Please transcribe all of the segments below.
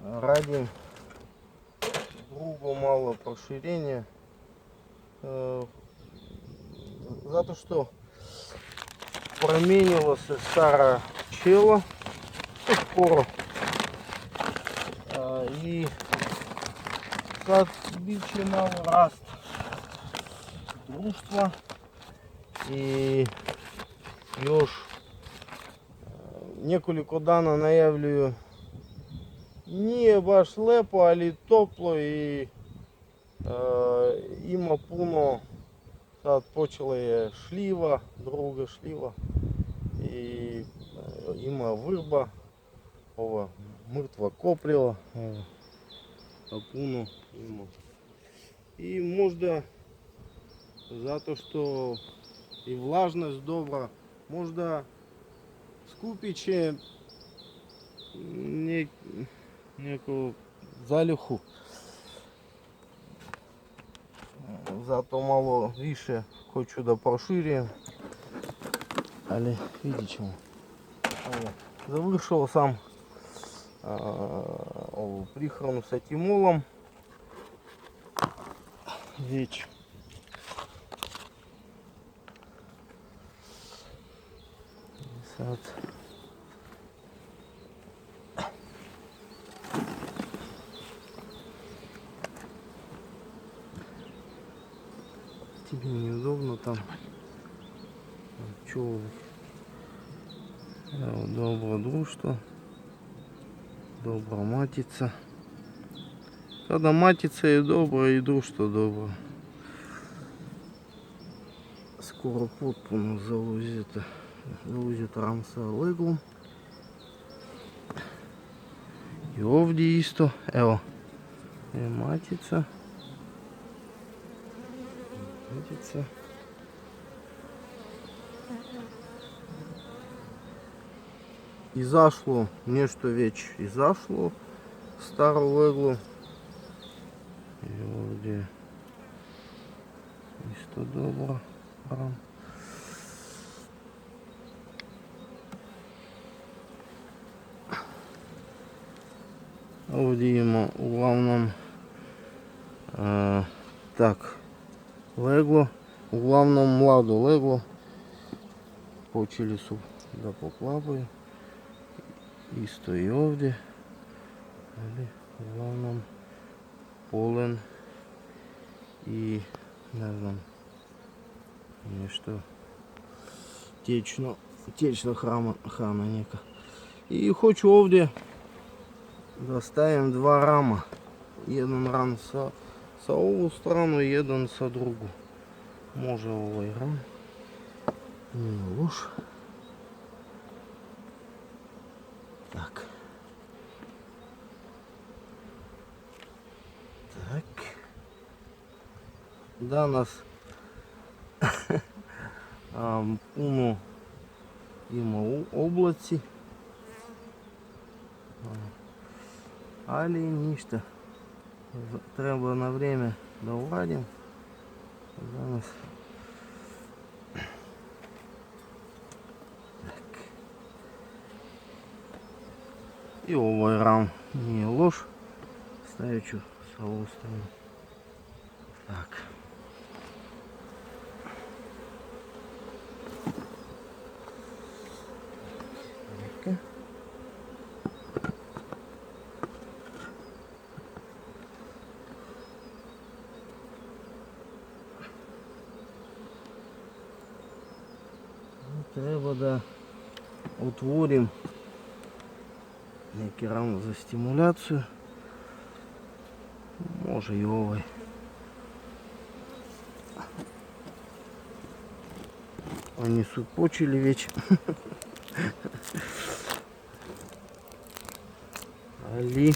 ради другого малого поширения, за то, что променилась старая пчела скоро, и більше мало раст дружства, і još nekoliko dana najavljuju nije baš lepo, ali toplo i ima puno. Sad počela je šljiva, druga šljiva i ima vrba, ova mrtva kopriva, a puno ima. I možda zato što i vlažnost dobra, možda skupit će neku zalihu. Zato malo više hoću da proširim, ali vidjet ćemo. Završio sam ovu prihranu sa timolom već. Sad тебе неудобно там пчелы. Добро дружство, добро матица. Когда матица и добро, и дружство добро. Скоро подпуну залузит рамса леглу. I ovdje isto, evo, je matica. Matica. Izašlo, nešto već izašlo, staro leglo. I ovdje isto dobro. Ovdje ima uglavnom tak leglo, uglavnom mlado leglo. Počeli su da poklapaju. Isto i ovdje, ali uglavnom polen i ne znam, nešto tječna hrana neka. I hoću ovdje da stavim dva rama, jedan ram sa ovu stranu i jedan sa drugu. Može ovaj ram, nije loš. Tak. Tak. Danas puno ima oblaci, ali ništa. Treba na vrijeme da uradim. Danas i ovaj ram nije loš, stavit ću sa ovu stranu. Tak. Okay. Treba da otvorim neki ram za stimulaciju. Može i ovaj. Oni su počeli već. Ali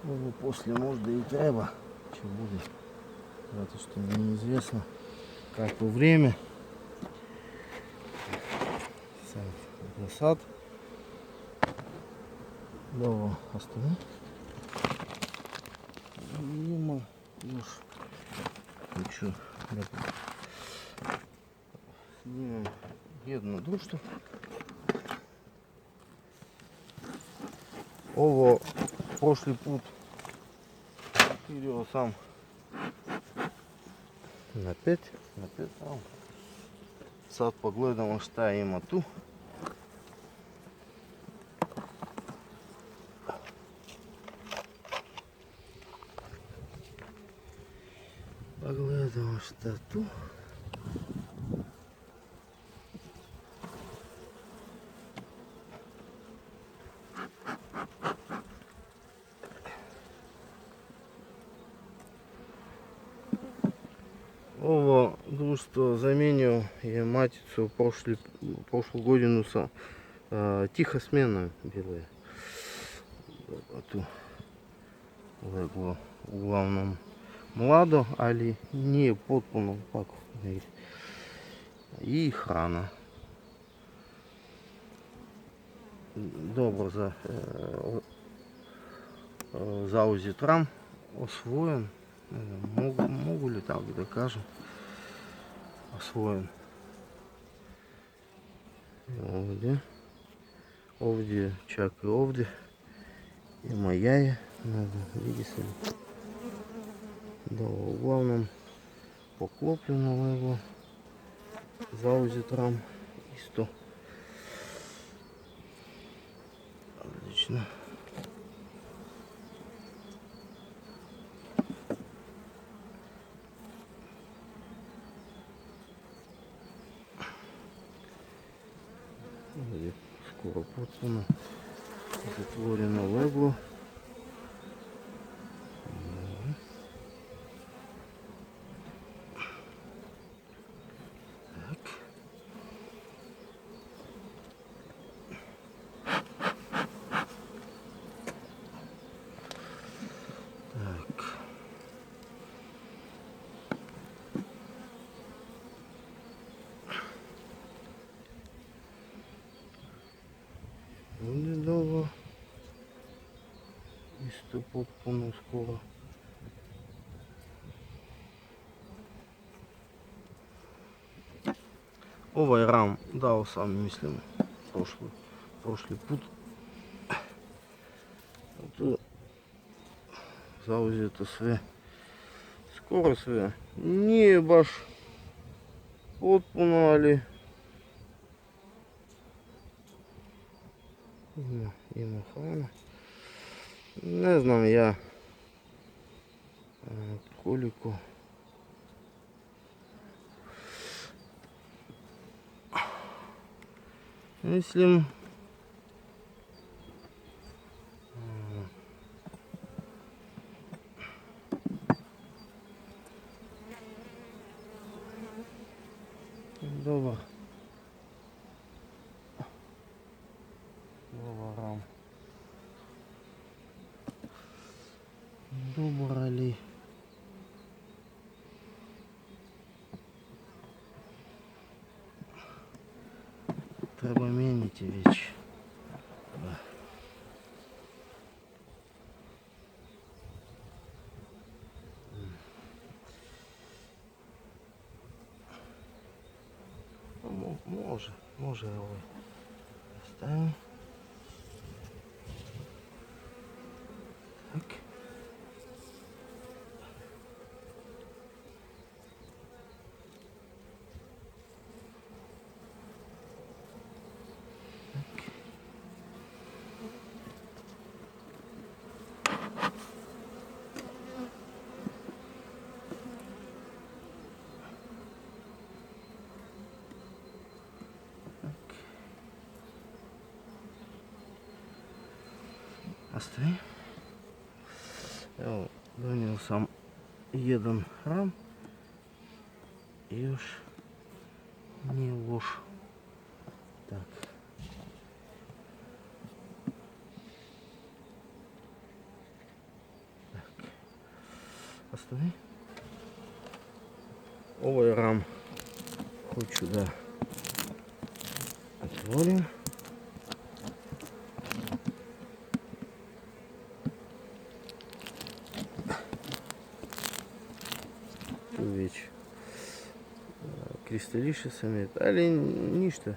ovo poslije možda i treba, će bude, zato što mi je neizvjesno kako vrijeme. сад. Давай, останови. Има, уж. Хочу. Снимем jednu društvo. Ovo prošli put vidio sam na 5 tamo. Sad pogledamo šta ima tu. Pogledamo šta tu. Ovo društvo zamijenio je maticu prošlu godinu sa tiha smjena bila je. Tu leglo uglavnom mlado, ali nije potpuno tako. I hrana. Dobro za zauzet ram, osvojen. Mogu li tako da kažem? Osvojen. Ovdje, čak i ovdje ima jaje, ne znam, vidi se li. Da, uglavnom poklopljeno leglo, zauzet ram, isto. Odlično. Ovdje skoro potpuno zatvoreno leglo. Ovdje dobro. Isto potpuno skoro. Ovaj ram dao sam, mislim, prošli put. Tu zauzeto sve, skoro sve. Nije baš potpuno, ali ima hrana. Ne znam ja koliko. Mislim dobar ram. Dobar, ali treba mijenjati već. Da. Može ovaj stavim. Tak. Ostavi. Evo, donio sam jedan ram i još nije loš. Tak. Tak. Ostavi. Ovo je ram. Hoću da otvorim. Кристаліше самі. Але ніщо.